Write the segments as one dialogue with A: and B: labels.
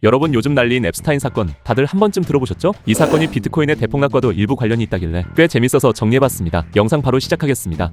A: 여러분 요즘 난리인 앱스타인 사건 다들 한 번쯤 들어보셨죠? 이 사건이 비트코인의 대폭락과도 일부 관련이 있다길래 꽤 재밌어서 정리해봤습니다. 영상 바로 시작하겠습니다.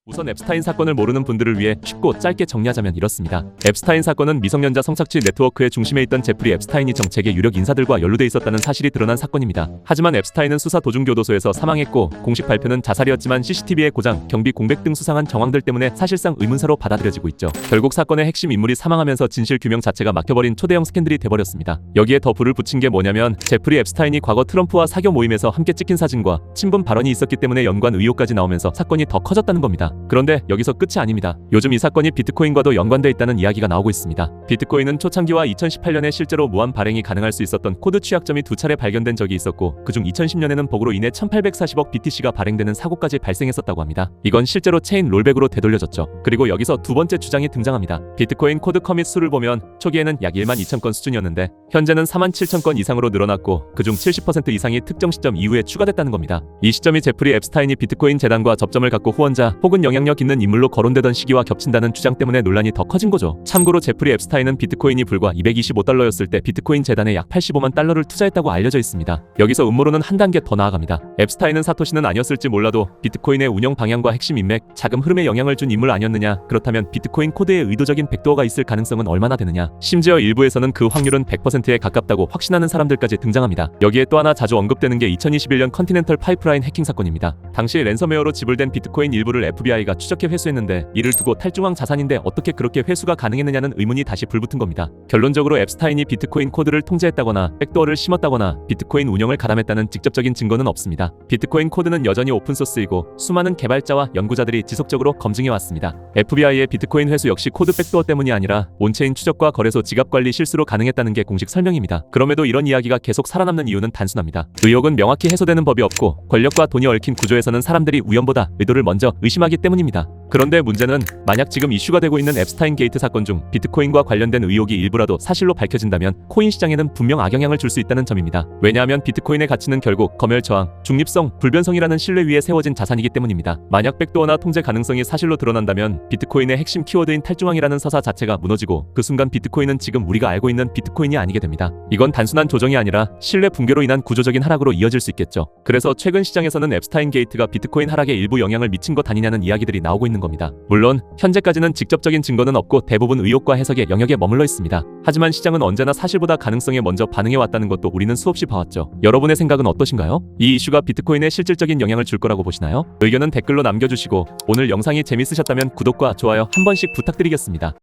A: 우선 앱스타인 사건을 모르는 분들을 위해 쉽고 짧게 정리하자면 이렇습니다. 앱스타인 사건은 미성년자 성착취 네트워크의 중심에 있던 제프리 앱스타인이 정책의 유력 인사들과 연루돼 있었다는 사실이 드러난 사건입니다. 하지만 앱스타인은 수사 도중 교도소에서 사망했고 공식 발표는 자살이었지만 CCTV의 고장, 경비 공백 등 수상한 정황들 때문에 사실상 의문사로 받아들여지고 있죠. 결국 사건의 핵심 인물이 사망하면서 진실 규명 자체가 막혀버린 초대형 스캔들이 돼버렸습니다. 여기에 더 불을 붙인 게 뭐냐면 제프리 앱스타인이 과거 트럼프와 사교 모임에서 함께 찍힌 사진과 친분 발언이 있었기 때문에 연관 의혹까지 나오면서 사건이 더 커졌다는 겁니다. 그런데 여기서 끝이 아닙니다. 요즘 이 사건이 비트코인과도 연관돼 있다는 이야기가 나오고 있습니다. 비트코인은 초창기와 2018년에 실제로 무한 발행이 가능할 수 있었던 코드 취약점이 두 차례 발견된 적이 있었고 그중 2010년에는 버그로 인해 1840억 BTC가 발행되는 사고까지 발생했었다고 합니다. 이건 실제로 체인 롤백으로 되돌려졌죠. 그리고 여기서 두 번째 주장이 등장합니다. 비트코인 코드 커밋 수를 보면 초기에는 약 1만 2천 건 수준이었는데 현재는 4만 7천 건 이상으로 늘어났고 그중 70% 이상이 특정 시점 이후에 추가됐다는 겁니다. 이 시점이 제프리 앱스타인이 비트코인 재단과 접점을 갖고 후원자 혹은 영향력 있는 인물로 거론되던 시기와 겹친다는 주장 때문에 논란이 더 커진 거죠. 참고로 제프리 앱스타인은 비트코인이 불과 225달러였을 때 비트코인 재단에 약 85만 달러를 투자했다고 알려져 있습니다. 여기서 음모론은 한 단계 더 나아갑니다. 앱스타인은 사토시는 아니었을지 몰라도 비트코인의 운영 방향과 핵심 인맥, 자금 흐름에 영향을 준 인물 아니었느냐? 그렇다면 비트코인 코드에 의도적인 백도어가 있을 가능성은 얼마나 되느냐? 심지어 일부에서는 그 확률은 100%에 가깝다고 확신하는 사람들까지 등장합니다. 여기에 또 하나 자주 언급되는 게 2021년 컨티넨털 파이프라인 해킹 사건입니다. 당시 랜섬웨어로 지불된 비트코인 일부를 FBI가 추적해 회수했는데 이를 두고 탈중앙 자산인데 어떻게 그렇게 회수가 가능했느냐는 의문이 다시 불붙은 겁니다. 결론적으로 앱스타인이 비트코인 코드를 통제했다거나 백도어를 심었다거나 비트코인 운영을 가담했다는 직접적인 증거는 없습니다. 비트코인 코드는 여전히 오픈소스이고 수많은 개발자와 연구자들이 지속적으로 검증해왔습니다. FBI의 비트코인 회수 역시 코드 백도어 때문이 아니라 온체인 추적과 거래소 지갑 관리 실수로 가능했다는 게 공식 설명입니다. 그럼에도 이런 이야기가 계속 살아남는 이유는 단순합니다. 의혹은 명확히 해소되는 법이 없고 권력과 돈이 얽힌 구조에서는 사람들이 우연보다 의도를 먼저 의심하기 때문입니다. 그런데 문제는 만약 지금 이슈가 되고 있는 앱스타인 게이트 사건 중 비트코인과 관련된 의혹이 일부라도 사실로 밝혀진다면 코인 시장에는 분명 악영향을 줄 수 있다는 점입니다. 왜냐하면 비트코인의 가치는 결국 검열 저항, 중립성, 불변성이라는 신뢰 위에 세워진 자산이기 때문입니다. 만약 백도어나 통제 가능성이 사실로 드러난다면 비트코인의 핵심 키워드인 탈중앙이라는 서사 자체가 무너지고 그 순간 비트코인은 지금 우리가 알고 있는 비트코인이 아니게 됩니다. 이건 단순한 조정이 아니라 신뢰 붕괴로 인한 구조적인 하락으로 이어질 수 있겠죠. 그래서 최근 시장에서는 앱스타인 게이트가 비트코인 하락에 일부 영향을 미친 것 아니냐는 이야기들이 나오고 있는 겁니다. 물론 현재까지는 직접적인 증거는 없고 대부분 의혹과 해석의 영역에 머물러 있습니다. 하지만 시장은 언제나 사실보다 가능성에 먼저 반응해왔다는 것도 우리는 수없이 봐왔죠. 여러분의 생각은 어떠신가요? 이 이슈가 비트코인에 실질적인 영향을 줄 거라고 보시나요? 의견은 댓글로 남겨주시고 오늘 영상이 재밌으셨다면 구독과 좋아요 한 번씩 부탁드리겠습니다.